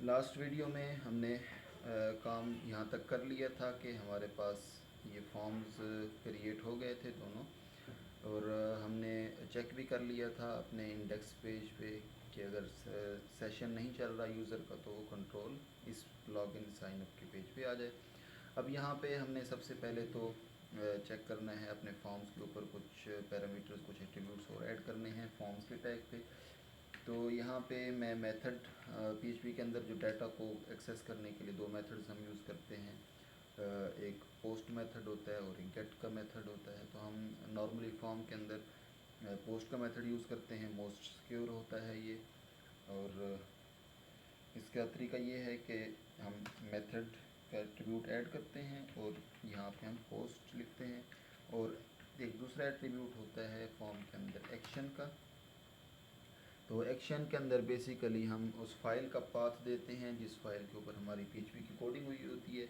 Last video में हमने काम यहाँ तक कर लिया था कि हमारे पास ये फॉर्म्स क्रिएट हो गए थे दोनों। और हमने चेक भी कर लिया था अपने इंडेक्स पेज पे कि अगर सेशन नहीं चल रहा यूज़र का तो वो कंट्रोल इस लॉगिन साइन अप के पेज पे आ जाए। अब यहाँ पे हमने सबसे पहले तो चेक करना है अपने फॉर्म्स के ऊपर कुछ पैरामीटर्स, कुछ एट्रीब्यूट्स और ऐड करने हैं फॉर्म्स के टैग पे। तो यहाँ पे मैं मेथड पीएचपी के अंदर जो डाटा को एक्सेस करने के लिए दो मेथड्स हम यूज़ करते हैं। एक पोस्ट मेथड होता है और एक गेट का मेथड होता है। तो हम नॉर्मली फॉर्म के अंदर पोस्ट का मेथड यूज़ करते हैं, मोस्ट सिक्योर होता है ये। और इसका तरीका ये है कि हम मेथड का एट्रीब्यूट ऐड करते हैं और यहाँ पे हम पोस्ट लिखते हैं। और एक दूसरा एट्रीब्यूट होता है फॉर्म के अंदर एक्शन का। तो एक्शन के अंदर बेसिकली हम उस फाइल का पाथ देते हैं जिस फाइल के ऊपर हमारी पीएचपी की कोडिंग हुई होती है।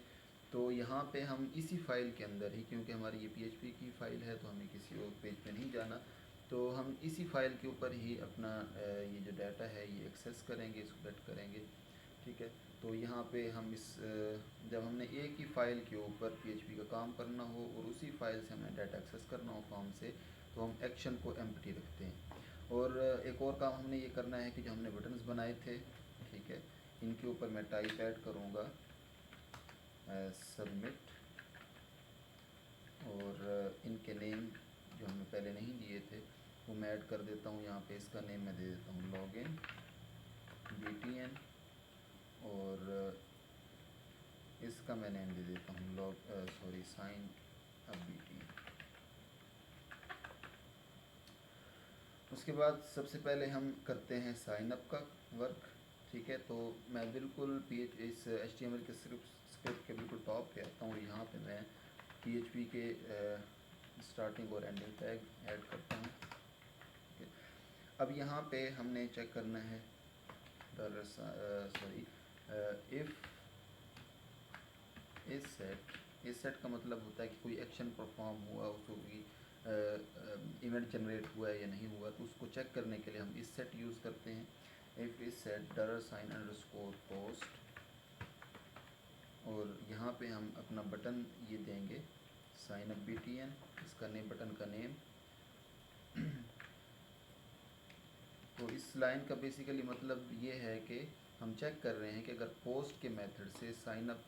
तो यहाँ पे हम इसी फाइल के अंदर ही, क्योंकि हमारी ये पीएचपी की फ़ाइल है तो हमें किसी और पेज पे नहीं जाना, तो हम इसी फाइल के ऊपर ही अपना ये जो डाटा है ये एक्सेस करेंगे, इसको गेट करेंगे। ठीक है। तो यहाँ पे हम जब हमने एक ही फ़ाइल के ऊपर पीएचपी का काम करना हो और उसी फाइल से हमें डाटा एक्सेस करना हो फॉर्म से, तो हम एक्शन को एम्प्टी रखते हैं। और एक और काम हमने ये करना है कि जो हमने बटन्स बनाए थे, ठीक है, इनके ऊपर मैं टाइप ऐड करूँगा सबमिट। और इनके नेम जो हमने पहले नहीं दिए थे वो मैं ऐड कर देता हूँ। यहाँ पे इसका नेम मैं दे देता हूँ लॉगिन BTN। और इसका मैं नेम दे देता हूँ साइन अप BTN। उसके बाद सबसे पहले हम करते हैं साइन अप का वर्क। ठीक है। तो मैं बिल्कुल इस HTML के स्क्रिप्ट के बिल्कुल टॉप पे आता हूँ और यहाँ पे मैं PHP के स्टार्टिंग और एंडिंग टैग ऐड करता हूँ। ठीक है। अब यहाँ पे हमने चेक करना है इस सेट का मतलब होता है कि कोई एक्शन परफॉर्म हुआ, उसको कोई इवेंट जनरेट हुआ है या नहीं हुआ, तो उसको चेक करने के लिए हम इस सेट यूज़ करते हैं। इफ़ इस सेट $_post। और यहाँ पे हम अपना बटन ये देंगे साइन अप BTN, इसका नेम, बटन का नेम। तो इस लाइन का बेसिकली मतलब ये है कि हम चेक कर रहे हैं कि अगर पोस्ट के मेथड से साइन अप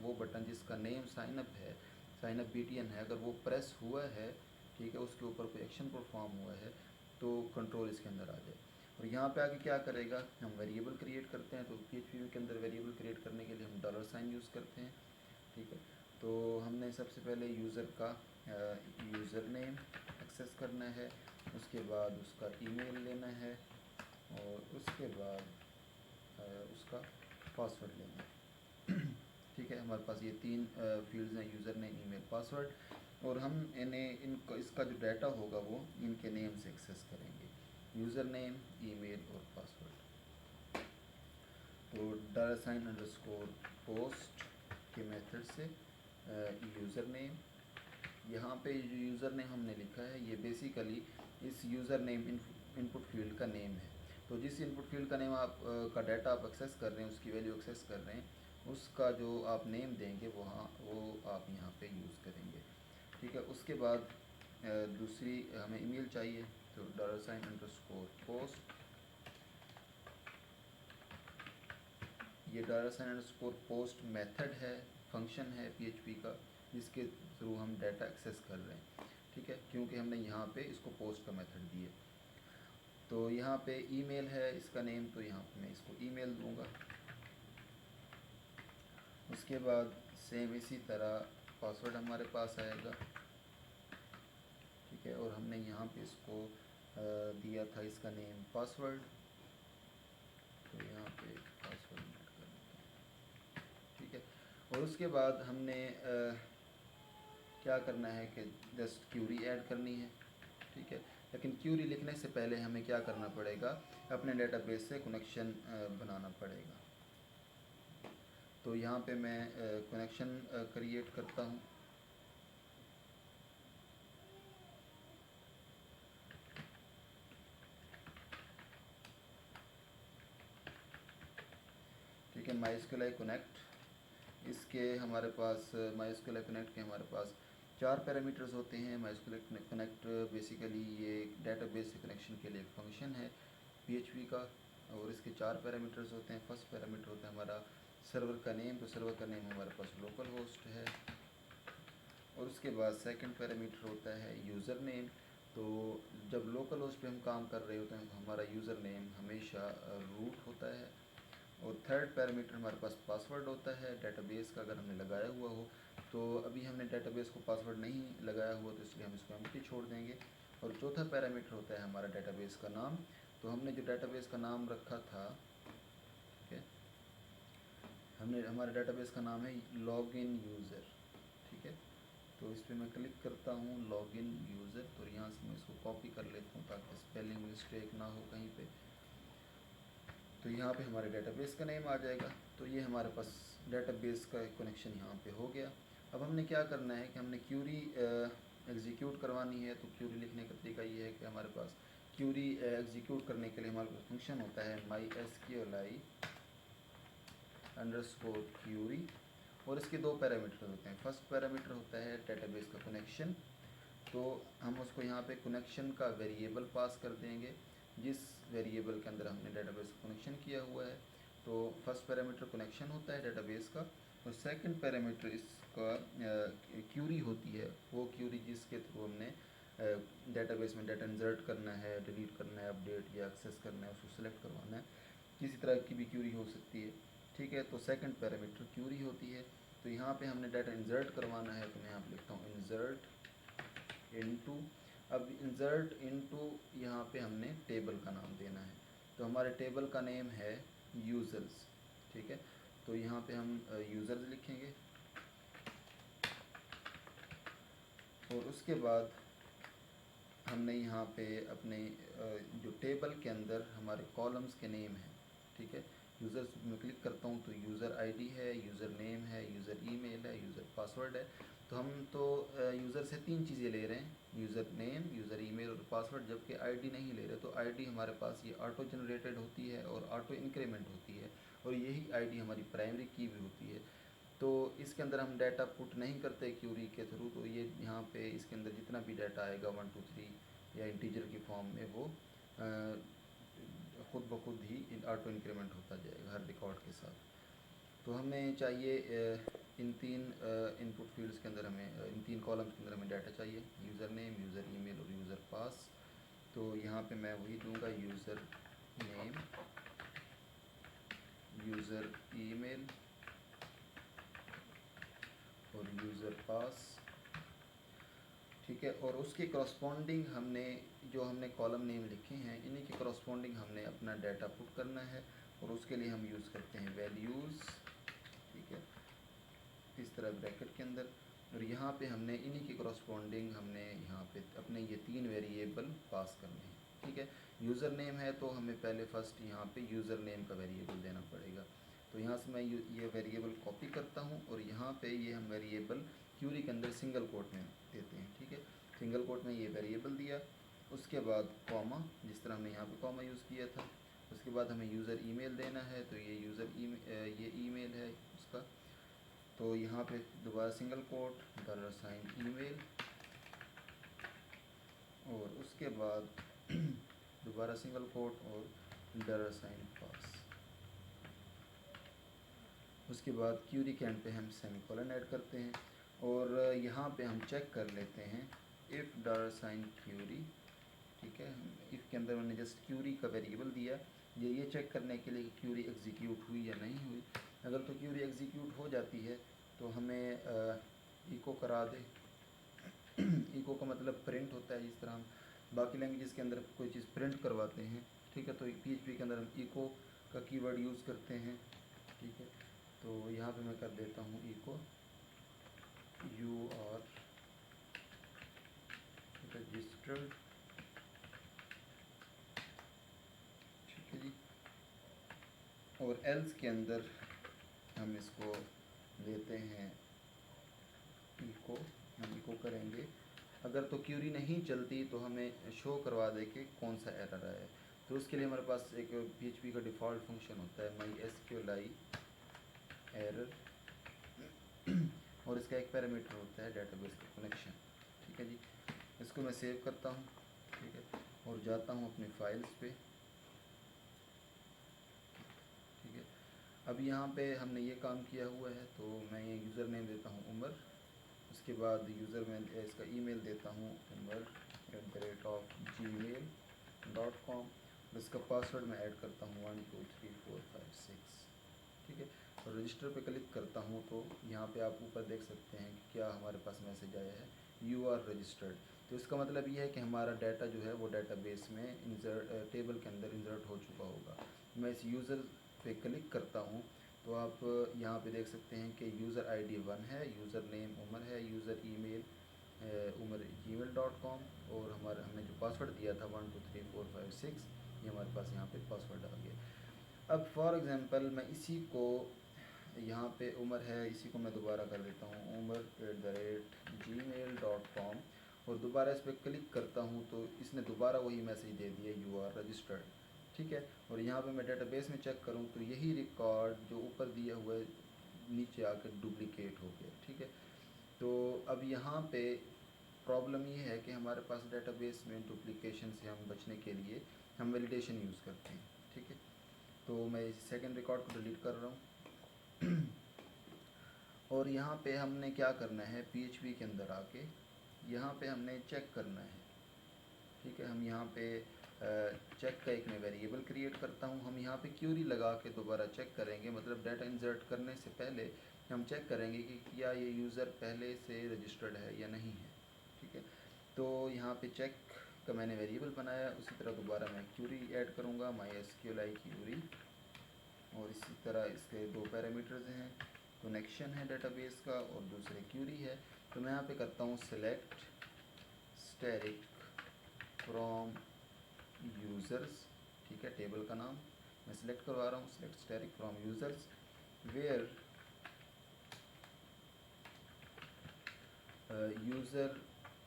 वो बटन जिसका नेम साइन अप है, साइन अप BTN है, अगर वो प्रेस हुआ है, ठीक है, उसके ऊपर कोई एक्शन परफॉर्म हुआ है, तो कंट्रोल इसके अंदर आ जाए। और यहाँ पे आके क्या करेगा, हम वेरिएबल क्रिएट करते हैं। तो PHP के अंदर वेरिएबल क्रिएट करने के लिए हम $साइन यूज़ करते हैं। ठीक है। तो हमने सबसे पहले यूज़र का यूज़र नेम एक्सेस करना है, उसके बाद उसका ईमेल लेना है और उसके बाद उसका पासवर्ड लेना है। ठीक है। हमारे पास ये तीन फील्ड्स हैं, यूज़र नेम, ईमेल, पासवर्ड। और हम इनको इसका जो डाटा होगा वो इनके नेम से एक्सेस करेंगे, यूज़र नेम, ईमेल और पासवर्ड। तो $_post के मेथड से यूज़र नेम, यहाँ पे जो यूज़र नेम हमने लिखा है ये बेसिकली इस यूज़र नेम इनपुट फील्ड का नेम है। तो जिस इनपुट फील्ड का नेम आप का डाटा आप एक्सेस कर रहे हैं, उसकी वैल्यू एक्सेस कर रहे हैं, उसका जो आप नेम देंगे वो आप यहाँ पे यूज़ करेंगे। ठीक है। उसके बाद दूसरी हमें ईमेल चाहिए। तो $_post, ये $_post मेथड है, फंक्शन है PHP का, जिसके थ्रू हम डाटा एक्सेस कर रहे हैं। ठीक है। क्योंकि हमने यहाँ पे इसको पोस्ट का मेथड दिए। तो यहाँ पे ईमेल है इसका नेम, तो यहाँ पे मैं इसको ईमेल दूँगा। उसके बाद सेम इसी तरह पासवर्ड हमारे पास आएगा। ठीक है। और हमने यहाँ पे इसको दिया था इसका नेम पासवर्ड, तो यहाँ पे पासवर्ड ऐड कर देता हूँ। ठीक है। और उसके बाद हमने क्या करना है कि जस्ट क्यूरी ऐड करनी है। ठीक है। लेकिन क्यूरी लिखने से पहले हमें क्या करना पड़ेगा, अपने डेटाबेस से कनेक्शन बनाना पड़ेगा। तो यहाँ पे मैं कनेक्शन क्रिएट करता हूँ। कि MySQL कनेक्ट, इसके हमारे पास MySQL कनेक्ट के हमारे पास 4 पैरामीटर्स होते हैं। MySQL कनेक्ट बेसिकली ये डेटाबेस कनेक्शन के लिए एक फंक्शन है PHP का, और इसके 4 पैरामीटर्स होते हैं। फर्स्ट पैरामीटर होता है हमारा सर्वर का नेम, तो सर्वर का नेम हमारे पास लोकल होस्ट है। और उसके बाद सेकंड पैरामीटर होता है यूज़र नेम, तो जब लोकल होस्ट पे हम काम कर रहे होते हैं तो हमारा यूज़र नेम हमेशा रूट होता है। और थर्ड पैरामीटर हमारे पास पासवर्ड होता है डेटाबेस का, अगर हमने लगाया हुआ हो। तो अभी हमने डेटाबेस को पासवर्ड नहीं लगाया हुआ, तो इसलिए हम इसको एम्प्टी छोड़ देंगे। और चौथा पैरामीटर होता है हमारा डेटाबेस का नाम, तो हमने जो डेटाबेस का नाम रखा था, ठीक है, हमने हमारे डेटाबेस का नाम है लॉगिन यूज़र, ठीक है। तो इस पर मैं क्लिक करता हूँ लॉगिन यूज़र, तो यहाँ से मैं इसको कॉपी कर लेता हूँ ताकि स्पेलिंग मिस्टेक ना हो कहीं पे। तो यहाँ पे हमारे डेटाबेस का नेम आ जाएगा। तो ये हमारे पास डेटाबेस का कनेक्शन यहाँ पे हो गया। अब हमने क्या करना है कि हमने क्यूरी एग्जीक्यूट करवानी है। तो क्यूरी लिखने का तरीका ये है कि हमारे पास क्यूरी एग्जीक्यूट करने के लिए हमारे पास फंक्शन होता है MySQLi अंडरस्कोर क्यूरी, और इसके 2 पैरामीटर होते हैं। फर्स्ट पैरामीटर होता है डेटाबेस का कनेक्शन, तो हम उसको यहाँ पे कनेक्शन का वेरिएबल पास कर देंगे जिस वेरिएबल के अंदर हमने डेटाबेस का कनेक्शन किया हुआ है। तो फर्स्ट पैरामीटर कनेक्शन होता है डेटाबेस का, और सेकंड पैरामीटर इसका क्यूरी होती है, वो क्यूरी जिसके थ्रू हमने डेटाबेस में डाटा इंसर्ट करना है, डिलीट करना है, अपडेट या एक्सेस करना है, उसको सेलेक्ट करवाना है। किसी तरह की भी क्यूरी हो सकती है, ठीक है। तो सेकंड पैरामीटर क्यूरी होती है। तो यहाँ पे हमने डाटा इंसर्ट करवाना है, तो मैं यहाँ पे लिखता हूँ इंसर्ट इनटू। अब इंसर्ट इनटू यहाँ पे हमने टेबल का नाम देना है, तो हमारे टेबल का नेम है यूज़र्स, ठीक है। तो यहाँ पे हम यूज़र्स लिखेंगे, और उसके बाद हमने यहाँ पे अपने जो टेबल के अंदर हमारे कॉलम्स के नेम हैं, ठीक है। यूज़र्स में क्लिक करता हूँ तो यूज़र आईडी है, यूज़र नेम है, यूज़र ईमेल है, यूज़र पासवर्ड है। तो हम तो यूज़र से 3 चीज़ें ले रहे हैं, यूज़र नेम, यूज़र ईमेल और पासवर्ड, जबकि आईडी नहीं ले रहे। तो आईडी हमारे पास ये ऑटो जनरेटेड होती है और ऑटो इंक्रीमेंट होती है, और यही आईडी हमारी प्राइमरी की भी होती है। तो इसके अंदर हम डाटा पुट नहीं करते क्यूरी के थ्रू, तो ये यहाँ पे इसके अंदर जितना भी डाटा आएगा 1 2 3 या इंटीजर की फॉर्म में, वो ख़ुद ब खुद ही ऑटो इंक्रीमेंट होता जाएगा हर रिकॉर्ड के साथ। तो हमें चाहिए इन 3 इनपुट फील्ड्स के अंदर, हमें इन 3 कॉलम्स के अंदर हमें डाटा चाहिए, यूज़र नेम, यूज़र ईमेल और यूज़र पास। तो यहाँ पे मैं वही दूंगा, यूज़र नेम, यूज़र ईमेल और यूज़र पास, ठीक है। और उसके करस्पॉन्डिंग हमने जो हमने कॉलम नेम लिखे हैं, इन्हीं के करस्पॉन्डिंग हमने अपना डाटा पुट करना है, और उसके लिए हम यूज़ करते हैं वैल्यूज़, ठीक है, इस तरह ब्रैकेट के अंदर। और यहाँ पे हमने इन्हीं के करस्पॉन्डिंग हमने यहाँ पे अपने ये 3 वेरिएबल पास करने हैं, ठीक है। यूज़र नेम है तो हमें पहले फर्स्ट यहाँ पे यूज़र नेम का वेरिएबल देना पड़ेगा। तो यहाँ से मैं ये वेरिएबल कॉपी करता हूँ, और यहाँ पे ये हम वेरिएबल क्यूरी के अंदर सिंगल कोट में देते हैं, ठीक है। सिंगल कोट में ये वेरिएबल दिया, उसके बाद कॉमा, जिस तरह हमने यहाँ पे कॉमा यूज़ किया था। उसके बाद हमें यूज़र ईमेल देना है, तो ये ये ईमेल है उसका, तो यहाँ पे दोबारा सिंगल कोट $ईमेल, और उसके बाद दोबारा सिंगल कोट और $पास। उसके बाद क्यूरी के एंड पे हम सेमीकोलन ऐड करते हैं, और यहाँ पे हम चेक कर लेते हैं इफ़ $क्यूरी, ठीक है। इफ़ के अंदर मैंने जस्ट क्यूरी का वेरिएबल दिया, ये चेक करने के लिए कि क्यूरी एग्जीक्यूट हुई या नहीं हुई। अगर तो क्यूरी एग्जीक्यूट हो जाती है तो हमें इको करा दे। इको का मतलब प्रिंट होता है, जिस तरह हम बाकी लैंग्वेजेस के अंदर कोई चीज़ प्रिंट करवाते हैं, ठीक है। तो PHP के अंदर हम इको का कीवर्ड यूज़ करते हैं, ठीक है। तो यहाँ पे मैं कर देता हूँ इको यू आर रजिस्टर्ड, ठीक है जी। और एल्स के अंदर हम इसको देते हैं इको, हम इको करेंगे। अगर तो क्यूरी नहीं चलती तो हमें शो करवा दे कि कौन सा एरर आया है। तो उसके लिए हमारे पास एक PHP का डिफ़ॉल्ट फंक्शन होता है MySQLi एरर और इसका एक पैरामीटर होता है डेटाबेस का कनेक्शन। ठीक है जी, इसको मैं सेव करता हूँ। ठीक है, और जाता हूँ अपने फाइल्स पे। ठीक है, अब यहाँ पे हमने ये काम किया हुआ है, तो मैं ये यूज़र नेम देता हूँ उमर, उसके बाद यूज़र में इसका ईमेल देता हूँ umar@gmail.com, और इसका पासवर्ड मैं ऐड करता हूँ 123456। ठीक है, और रजिस्टर पे क्लिक करता हूँ तो यहाँ पे आप ऊपर देख सकते हैं कि क्या हमारे पास मैसेज आया है, यू आर रजिस्टर्ड। तो इसका मतलब ये है कि हमारा डाटा जो है वो डाटाबेस में टेबल के अंदर इंसर्ट हो चुका होगा। मैं इस यूज़र पे क्लिक करता हूँ तो आप यहाँ पे देख सकते हैं कि यूज़र आईडी 1 है, यूज़र नेम उमर है, यूज़र ईमेल umar@gmail.com, और हमने जो पासवर्ड दिया था 123456, ये हमारे पास यहाँ पे पासवर्ड आ गया। अब फॉर एग्ज़ाम्पल मैं इसी को यहाँ पे उमर है, इसी को मैं दोबारा कर देता हूँ umar@gmail.com, और दोबारा इस पर क्लिक करता हूँ तो इसने दोबारा वही मैसेज दे दिया, यू आर रजिस्टर्ड। ठीक है, और यहाँ पे मैं डेटाबेस में चेक करूँ तो यही रिकॉर्ड जो ऊपर दिया हुआ है नीचे आकर डुप्लिकेट हो गया। ठीक है, तो अब यहाँ पे प्रॉब्लम ये है कि हमारे पास डेटाबेस में डुप्लिकेशन से हम बचने के लिए हम वैलिडेशन यूज़ करते हैं। ठीक है, तो मैं इस सेकंड रिकॉर्ड को डिलीट कर रहा हूँ और यहाँ पे हमने क्या करना है, PHP के अंदर आके यहाँ पे हमने चेक करना है। ठीक है, हम यहाँ पे चेक का एक मैं वेरिएबल क्रिएट करता हूँ। हम यहाँ पे क्यूरी लगा के दोबारा चेक करेंगे, मतलब डाटा इंसर्ट करने से पहले हम चेक करेंगे कि क्या ये यूज़र पहले से रजिस्टर्ड है या नहीं है। ठीक है, तो यहाँ पे चेक का मैंने वेरिएबल बनाया, उसी तरह दोबारा मैं क्यूरी ऐड करूँगा, MySQL क्यूरी, और इसी तरह इसके 2 पैरामीटर्स हैं, कनेक्शन है डेटाबेस का और दूसरे क्यूरी है। तो मैं यहाँ पे करता हूँ सेलेक्ट स्टैटिक फ्रॉम यूज़र्स। ठीक है, टेबल का नाम मैं सिलेक्ट करवा रहा हूँ, select static from users where user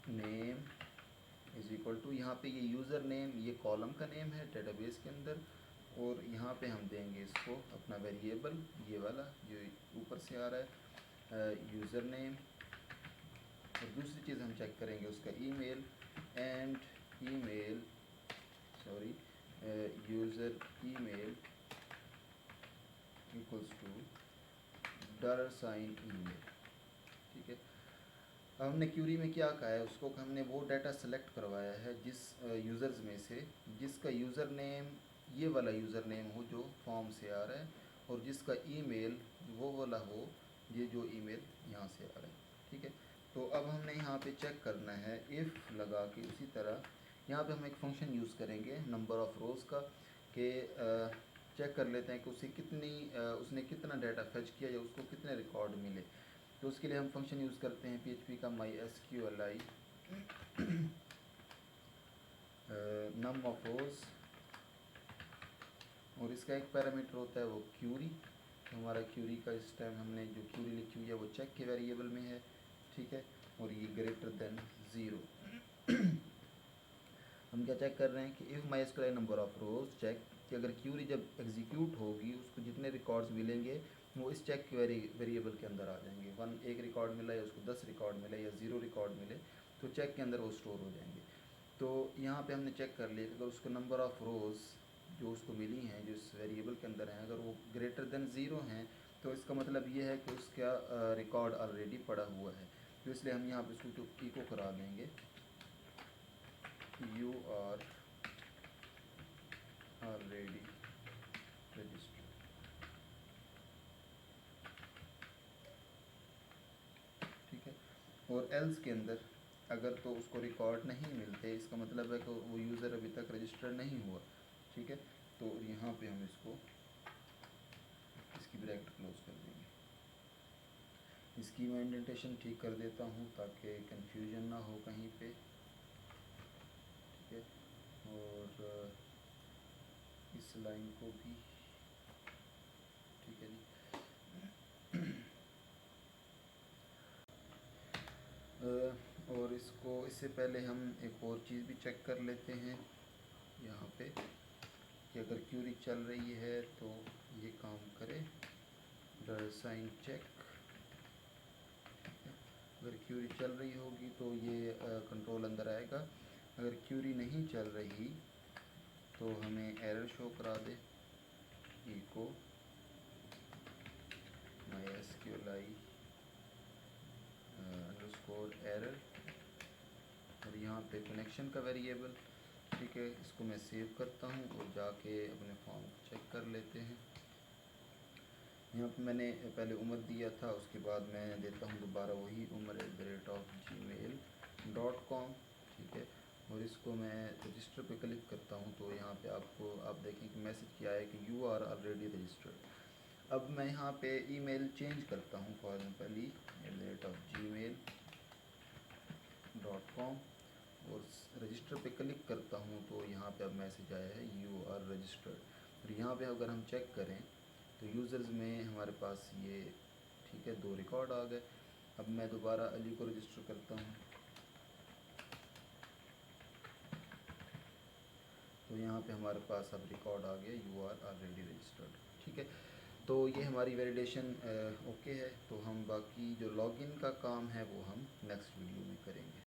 name is equal to, यहाँ पे ये यूज़र नेम ये कॉलम का नेम है डेटाबेस के अंदर, और यहाँ पे हम देंगे इसको अपना वेरिएबल ये वाला जो ऊपर से आ रहा है यूज़र नेम, और दूसरी चीज़ हम चेक करेंगे उसका email and email user email equals to $email। ठीक है, अब हमने क्यूरी में क्या कहा है, उसको हमने वो डाटा सेलेक्ट करवाया है जिस यूज़र्स में से जिसका यूज़र नेम ये वाला यूज़र नेम हो जो फॉर्म से आ रहा है, और जिसका ईमेल वो वाला हो ये जो ईमेल यहाँ से आ रहा है। ठीक है, तो अब हमने यहाँ पे चेक करना है इफ़ लगा के, उसी तरह यहाँ पे हम एक फंक्शन यूज़ करेंगे नंबर ऑफ़ रोज़ का, कि चेक कर लेते हैं कि उसने कितना डाटा फेच किया या उसको कितने रिकॉर्ड मिले। तो उसके लिए हम फंक्शन यूज़ करते हैं PHP का MySQL नम ऑफ रोज़, और इसका एक पैरामीटर होता है वो क्यूरी। तो हमारा क्यूरी का इस टाइम हमने जो क्यूरी लिखी हुई है वो चेक के वेरिएबल में है। ठीक है, और ये ग्रेटर देन 0 हम क्या चेक कर रहे हैं कि if MySQL number of rows check, कि अगर क्यूरी जब एग्जीक्यूट होगी उसको जितने रिकॉर्ड्स मिलेंगे वो इस चेक के वेरिएबल के अंदर आ जाएंगे। एक रिकॉर्ड मिला या उसको 10 रिकॉर्ड मिले या 0 रिकॉर्ड मिले तो चेक के अंदर वो स्टोर हो जाएंगे। तो यहाँ पे हमने चेक कर लिया कि अगर उसको नंबर ऑफ़ रोज़ जो उसको मिली हैं जो इस वेरिएबल के अंदर हैं अगर वो ग्रेटर देन 0 हैं तो इसका मतलब ये है कि उसका रिकॉर्ड ऑलरेडी पड़ा हुआ है। तो इसलिए हम यहाँ पे उसको इको करा देंगे यू आर ऑलरेडी रजिस्टर्ड। ठीक है, और एल्स के अंदर अगर तो उसको रिकॉर्ड नहीं मिलते इसका मतलब है कि वो यूज़र अभी तक रजिस्टर्ड नहीं हुआ। ठीक है, तो यहाँ पे हम इसकी ब्रैकेट क्लोज कर देंगे। इसकी मैं इंडेंटेशन ठीक कर देता हूँ ताकि कंफ्यूजन ना हो कहीं पे। ठीक है, और इस लाइन को भी ठीक है जी। और इससे पहले हम एक और चीज़ भी चेक कर लेते हैं यहाँ पे कि अगर क्यूरी चल रही है तो ये काम करे साइन चेक। अगर क्यूरी चल रही होगी तो ये कंट्रोल अंदर आएगा, अगर क्यूरी नहीं चल रही तो हमें एरर शो करा दे, इको MySQLi अंडरस्कोर एरर, और यहाँ पे कनेक्शन का वेरिएबल। ठीक है, इसको मैं सेव करता हूँ और जाके अपने फॉर्म को चेक कर लेते हैं। यहाँ पे मैंने पहले उम्र दिया था, उसके बाद मैं देता हूँ दोबारा वही umar@gmail.com। ठीक है, और इसको मैं रजिस्टर पे क्लिक करता हूँ तो यहाँ पे आप देखें कि मैसेज क्या है कि यू आर ऑलरेडी रजिस्टर्ड। अब मैं यहाँ पे ईमेल चेंज करता हूँ, फॉर एग्जाम्पल gmail.com, और रजिस्टर पे क्लिक करता हूँ तो यहाँ पे अब मैसेज आया है यू आर रजिस्टर्ड। और यहाँ पे अगर हम चेक करें तो यूज़र्स में हमारे पास ये, ठीक है, 2 रिकॉर्ड आ गए। अब मैं दोबारा अली को रजिस्टर करता हूँ तो यहाँ पे हमारे पास अब रिकॉर्ड आ गया यू आर ऑलरेडी रजिस्टर्ड। ठीक है, तो ये हमारी वैलिडेशन ओके है। तो हम बाकी जो लॉगिन का काम है वो हम नेक्स्ट वीडियो में करेंगे।